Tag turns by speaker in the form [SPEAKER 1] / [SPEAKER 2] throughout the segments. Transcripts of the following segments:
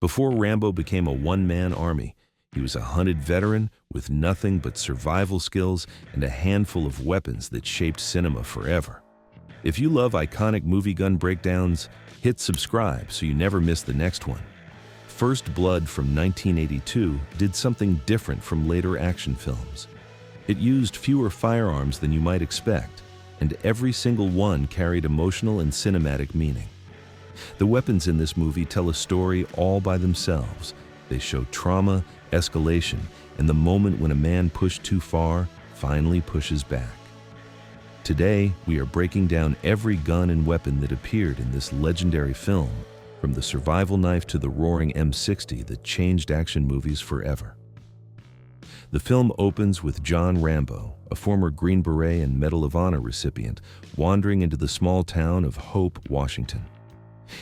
[SPEAKER 1] Before Rambo became a one-man army, he was a hunted veteran with nothing but survival skills and a handful of weapons that shaped cinema forever. If you love iconic movie gun breakdowns, hit subscribe so you never miss the next one. First Blood from 1982 did something different from later action films. It used fewer firearms than you might expect, and every single one carried emotional and cinematic meaning. The weapons in this movie tell a story all by themselves. They show trauma, escalation, and the moment when a man pushed too far finally pushes back. Today, we are breaking down every gun and weapon that appeared in this legendary film, from the survival knife to the roaring M60 that changed action movies forever. The film opens with John Rambo, a former Green Beret and Medal of Honor recipient, wandering into the small town of Hope, Washington.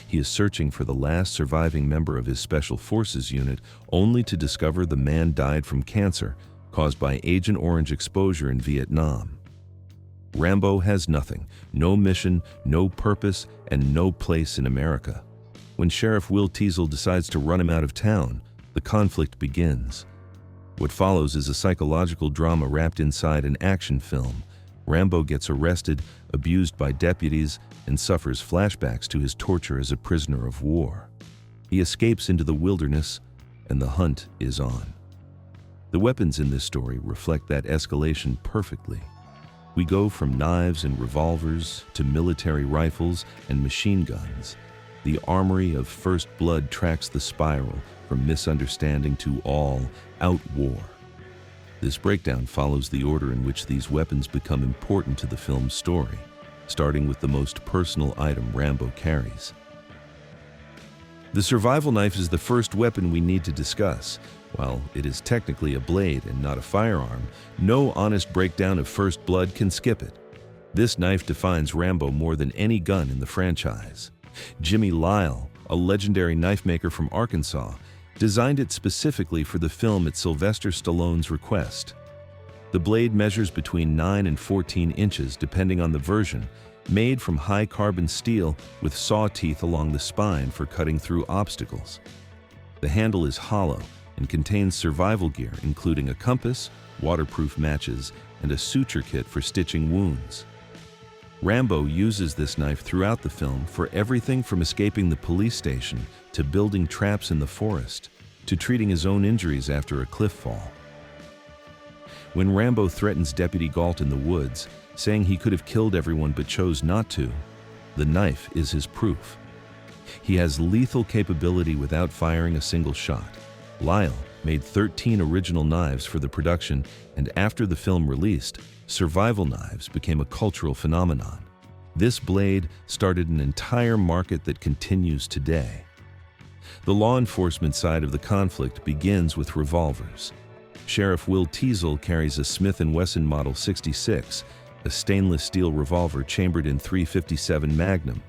[SPEAKER 1] He is searching for the last surviving member of his Special Forces unit, only to discover the man died from cancer caused by Agent Orange exposure in Vietnam. Rambo has nothing, no mission, no purpose, and no place in America. When Sheriff Will Teasel decides to run him out of town, the conflict begins. What follows is a psychological drama wrapped inside an action film. Rambo gets arrested, abused by deputies, and suffers flashbacks to his torture as a prisoner of war. He escapes into the wilderness, and the hunt is on. The weapons in this story reflect that escalation perfectly. We go from knives and revolvers to military rifles and machine guns. The armory of First Blood tracks the spiral from misunderstanding to all-out war. This breakdown follows the order in which these weapons become important to the film's story, starting with the most personal item Rambo carries. The survival knife is the first weapon we need to discuss. While it is technically a blade and not a firearm, no honest breakdown of First Blood can skip it. This knife defines Rambo more than any gun in the franchise. Jimmy Lyle, a legendary knife maker from Arkansas, designed it specifically for the film at Sylvester Stallone's request. The blade measures between 9 and 14 inches depending on the version, made from high-carbon steel with saw teeth along the spine for cutting through obstacles. The handle is hollow and contains survival gear including a compass, waterproof matches, and a suture kit for stitching wounds. Rambo uses this knife throughout the film for everything from escaping the police station to building traps in the forest to treating his own injuries after a cliff fall. When Rambo threatens Deputy Galt in the woods, saying he could have killed everyone but chose not to, the knife is his proof. He has lethal capability without firing a single shot. Lyle made 13 original knives for the production, and after the film released, survival knives became a cultural phenomenon. This blade started an entire market that continues today. The law enforcement side of the conflict begins with revolvers. Sheriff Will Teasel carries a Smith & Wesson Model 66, a stainless steel revolver chambered in .357 Magnum.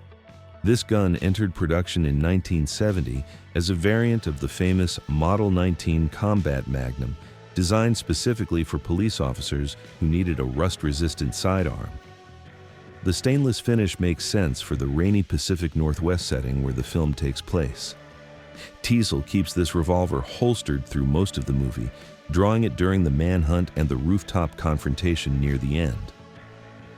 [SPEAKER 1] This gun entered production in 1970 as a variant of the famous Model 19 Combat Magnum, designed specifically for police officers who needed a rust-resistant sidearm. The stainless finish makes sense for the rainy Pacific Northwest setting where the film takes place. Teasel keeps this revolver holstered through most of the movie, drawing it during the manhunt and the rooftop confrontation near the end.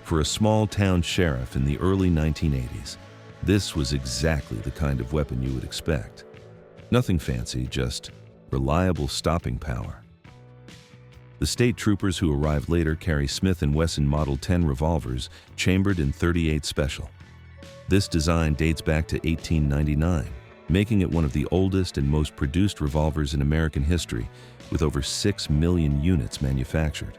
[SPEAKER 1] For a small-town sheriff in the early 1980s, this was exactly the kind of weapon you would expect. Nothing fancy, just reliable stopping power. The state troopers who arrived later carry Smith & Wesson Model 10 revolvers chambered in .38 Special. This design dates back to 1899, making it one of the oldest and most produced revolvers in American history, with over 6 million units manufactured.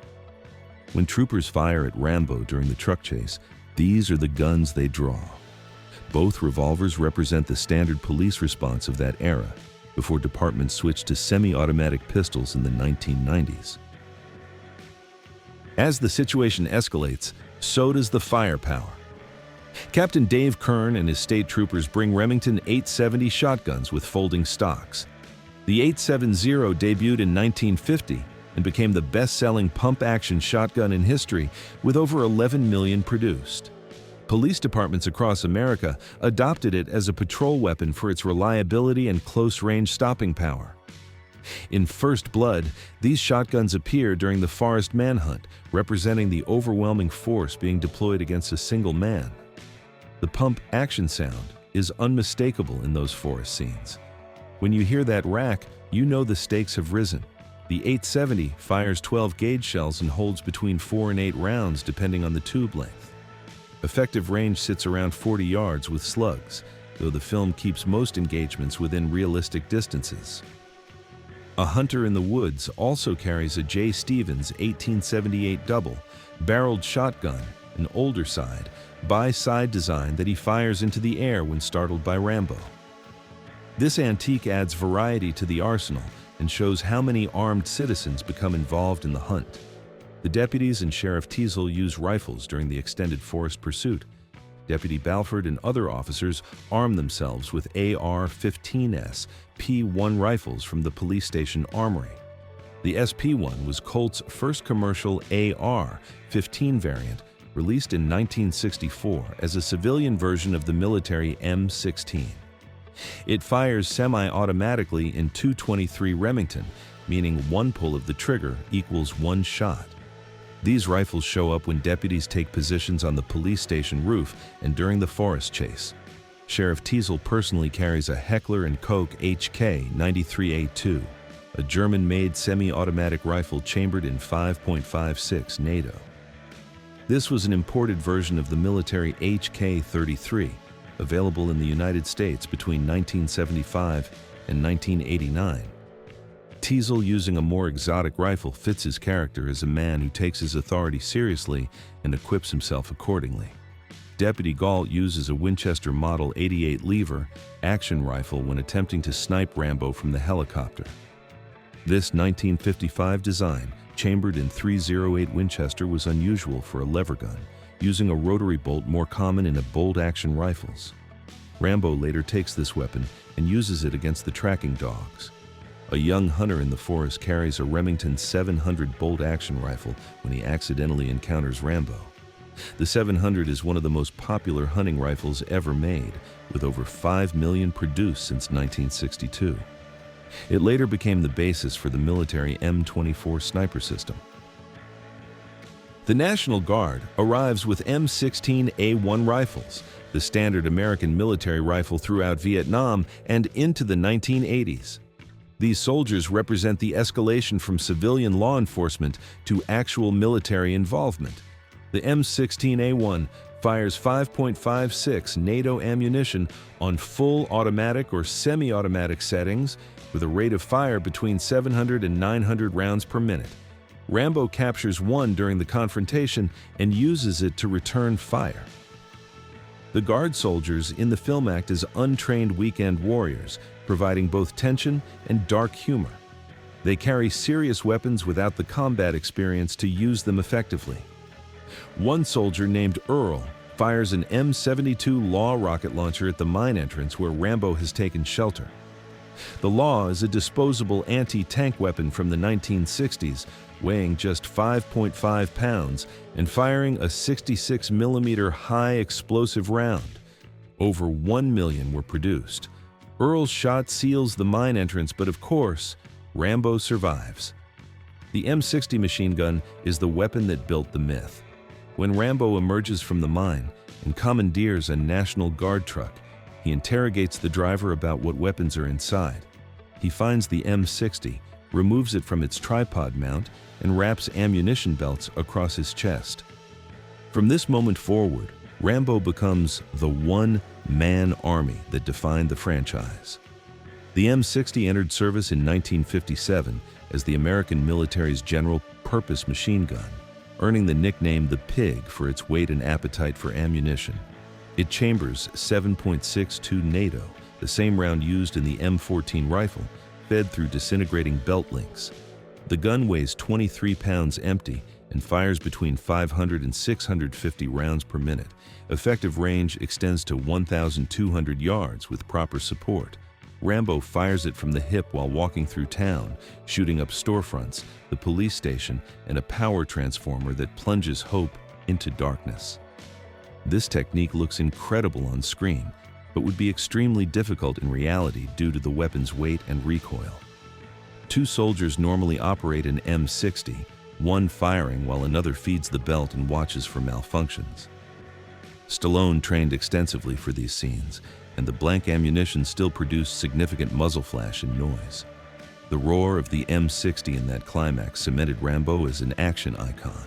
[SPEAKER 1] When troopers fire at Rambo during the truck chase, these are the guns they draw. Both revolvers represent the standard police response of that era, before departments switched to semi-automatic pistols in the 1990s. As the situation escalates, so does the firepower. Captain Dave Kern and his state troopers bring Remington 870 shotguns with folding stocks. The 870 debuted in 1950 and became the best-selling pump-action shotgun in history, with over 11 million produced. Police departments across America adopted it as a patrol weapon for its reliability and close-range stopping power. In First Blood, these shotguns appear during the forest manhunt, representing the overwhelming force being deployed against a single man. The pump action sound is unmistakable in those forest scenes. When you hear that rack, you know the stakes have risen. The 870 fires 12-gauge shells and holds between 4 and 8 rounds depending on the tube length. Effective range sits around 40 yards with slugs, though the film keeps most engagements within realistic distances. A hunter in the woods also carries a J. Stevens 1878 double-barreled shotgun, an older side-by-side design that he fires into the air when startled by Rambo. This antique adds variety to the arsenal and shows how many armed citizens become involved in the hunt. The deputies and Sheriff Teasel use rifles during the extended forest pursuit. Deputy Balford and other officers arm themselves with AR-15S P1 rifles from the police station armory. The SP1 was Colt's first commercial AR-15 variant, released in 1964 as a civilian version of the military M16. It fires semi-automatically in .223 Remington, meaning one pull of the trigger equals one shot. These rifles show up when deputies take positions on the police station roof and during the forest chase. Sheriff Teasel personally carries a Heckler & Koch HK-93A2, a German-made semi-automatic rifle chambered in 5.56 NATO. This was an imported version of the military HK-33, available in the United States between 1975 and 1989. Teasel using a more exotic rifle fits his character as a man who takes his authority seriously and equips himself accordingly. Deputy Gault uses a Winchester Model 88 lever action rifle when attempting to snipe Rambo from the helicopter. This 1955 design, chambered in .308 Winchester, was unusual for a lever gun, using a rotary bolt more common in bolt-action rifles. Rambo later takes this weapon and uses it against the tracking dogs. A young hunter in the forest carries a Remington 700 bolt-action rifle when he accidentally encounters Rambo. The 700 is one of the most popular hunting rifles ever made, with over 5 million produced since 1962. It later became the basis for the military M24 sniper system. The National Guard arrives with M16A1 rifles, the standard American military rifle throughout Vietnam and into the 1980s. These soldiers represent the escalation from civilian law enforcement to actual military involvement. The M16A1 fires 5.56 NATO ammunition on full automatic or semi-automatic settings with a rate of fire between 700 and 900 rounds per minute. Rambo captures one during the confrontation and uses it to return fire. The Guard soldiers in the film act as untrained weekend warriors, providing both tension and dark humor. They carry serious weapons without the combat experience to use them effectively. One soldier named Earl fires an M72 Law rocket launcher at the mine entrance where Rambo has taken shelter. The Law is a disposable anti-tank weapon from the 1960s, weighing just 5.5 pounds and firing a 66mm high explosive round. Over 1 million were produced. Earl's shot seals the mine entrance, but of course, Rambo survives. The M60 machine gun is the weapon that built the myth. When Rambo emerges from the mine and commandeers a National Guard truck, he interrogates the driver about what weapons are inside. He finds the M60, removes it from its tripod mount, and wraps ammunition belts across his chest. From this moment forward, Rambo becomes the one-man army that defined the franchise. The M60 entered service in 1957 as the American military's general-purpose machine gun, earning the nickname the Pig for its weight and appetite for ammunition. It chambers 7.62 NATO, the same round used in the M14 rifle, fed through disintegrating belt links. The gun weighs 23 pounds empty and fires between 500 and 650 rounds per minute. Effective range extends to 1,200 yards with proper support. Rambo fires it from the hip while walking through town, shooting up storefronts, the police station, and a power transformer that plunges hope into darkness. This technique looks incredible on screen, but would be extremely difficult in reality due to the weapon's weight and recoil. Two soldiers normally operate an M60, one firing while another feeds the belt and watches for malfunctions. Stallone trained extensively for these scenes, and the blank ammunition still produced significant muzzle flash and noise. The roar of the M60 in that climax cemented Rambo as an action icon.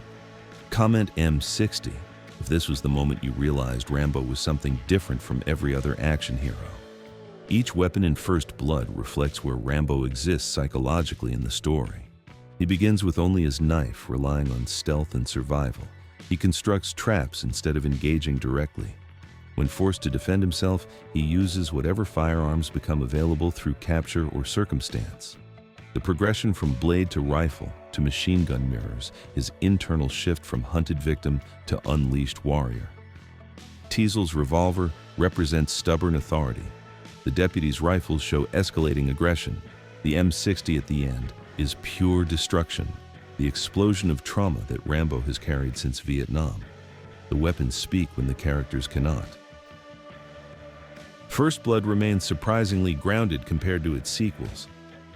[SPEAKER 1] Comment M60 if this was the moment you realized Rambo was something different from every other action hero. Each weapon in First Blood reflects where Rambo exists psychologically in the story. He begins with only his knife, relying on stealth and survival. He constructs traps instead of engaging directly. When forced to defend himself, he uses whatever firearms become available through capture or circumstance. The progression from blade to rifle to machine gun mirrors his internal shift from hunted victim to unleashed warrior. Teasel's revolver represents stubborn authority. The deputy's rifles show escalating aggression. The M60 at the end is pure destruction, the explosion of trauma that Rambo has carried since Vietnam. The weapons speak when the characters cannot. First Blood remains surprisingly grounded compared to its sequels.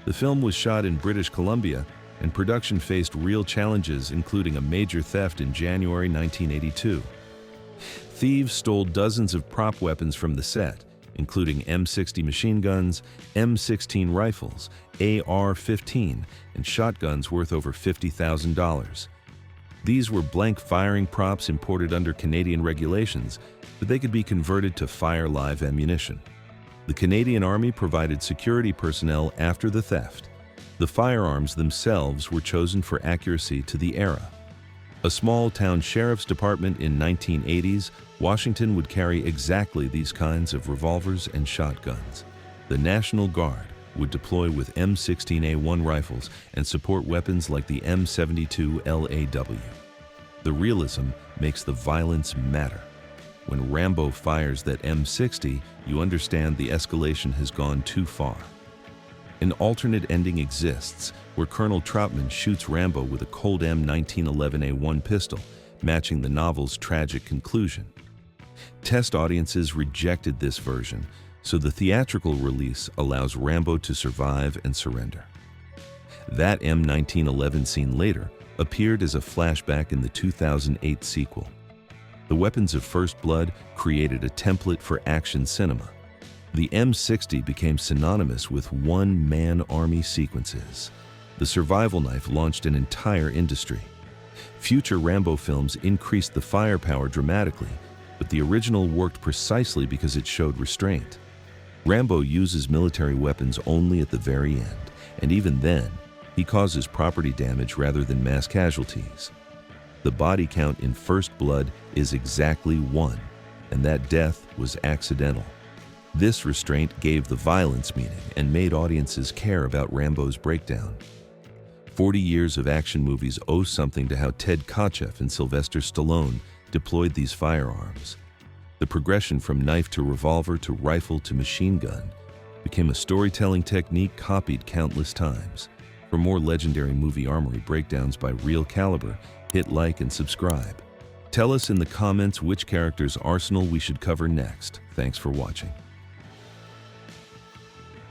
[SPEAKER 1] The film was shot in British Columbia, and production faced real challenges, including a major theft in January 1982. Thieves stole dozens of prop weapons from the set, including M60 machine guns, M16 rifles, AR-15, and shotguns worth over $50,000. These were blank firing props imported under Canadian regulations, but they could be converted to fire live ammunition. The Canadian Army provided security personnel after the theft. The firearms themselves were chosen for accuracy to the era. A small-town sheriff's department in 1980s, Washington would carry exactly these kinds of revolvers and shotguns. The National Guard would deploy with M16A1 rifles and support weapons like the M72 LAW. The realism makes the violence matter. When Rambo fires that M60, you understand the escalation has gone too far. An alternate ending exists where Colonel Troutman shoots Rambo with a Colt M1911A1 pistol, matching the novel's tragic conclusion. Test audiences rejected this version, so the theatrical release allows Rambo to survive and surrender. That M1911 scene later appeared as a flashback in the 2008 sequel. The weapons of First Blood created a template for action cinema. The M60 became synonymous with one-man army sequences. The survival knife launched an entire industry. Future Rambo films increased the firepower dramatically, but the original worked precisely because it showed restraint. Rambo uses military weapons only at the very end, and even then, he causes property damage rather than mass casualties. The body count in First Blood is exactly 1, and that death was accidental. This restraint gave the violence meaning and made audiences care about Rambo's breakdown. 40 years of action movies owe something to how Ted Kotcheff and Sylvester Stallone deployed these firearms. The progression from knife to revolver to rifle to machine gun became a storytelling technique copied countless times. For more legendary movie armory breakdowns by Real Caliber, hit like and subscribe. Tell us in the comments which character's arsenal we should cover next. Thanks for watching.